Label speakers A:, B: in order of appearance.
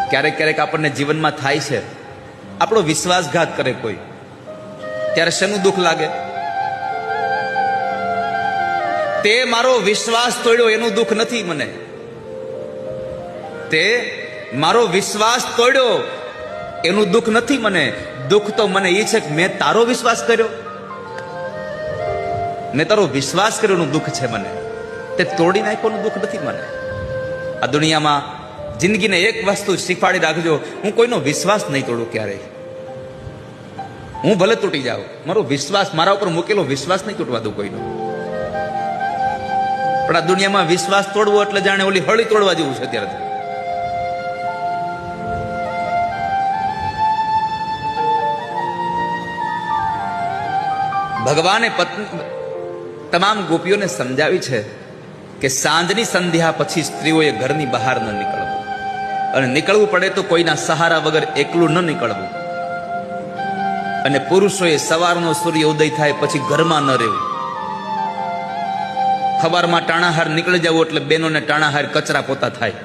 A: ક્યારેક ક્યારેક આપણને જીવનમાં થાય છે, આપણો વિશ્વાસઘાત કરે કોઈ, ત્યારે શેનું દુઃખ લાગે? તે મારો વિશ્વાસ તોડ્યો એનું દુઃખ નથી મને. તે મારો વિશ્વાસ તોડ્યો એનું દુઃખ નથી મને. દુઃખ તો મને એ છે કે મેં તારો વિશ્વાસ કર્યો, મેં તારો વિશ્વાસ કર્યો એનું દુઃખ છે મને. તે તોડી નાખ્યોનું દુઃખ નથી મને. આ દુનિયામાં જિંદગીને એક વસ્તુ શીખવાડી રાખજો, હું કોઈનો વિશ્વાસ નહીં તોડું ક્યારેય. હું ભલે તૂટી જાઉં, મારો વિશ્વાસ, મારા ઉપર મૂકેલો વિશ્વાસ નહીં તૂટવા દઉં કોઈનો. પણ આ દુનિયામાં વિશ્વાસ તોડવો એટલે જાણે ઓલી હળી તોડવા જેવું છે અત્યારે. ભગવાને તમામ ગોપીઓને સમજાવી છે કે સાંજની સંધ્યા પછી સ્ત્રીઓએ ઘરની બહાર ન નીકળવું, અને નીકળવું પડે તો કોઈના સહારા વગર એકલું ન નીકળવું, અને પુરુષોએ સવારનો સૂર્ય ઉદય થાય પછી ઘરમાં ન રહેવું. સવારમાં ટાણાહાર નીકળી જવું એટલે બહેનોને ટાણાહાર કચરા પોતા થાય.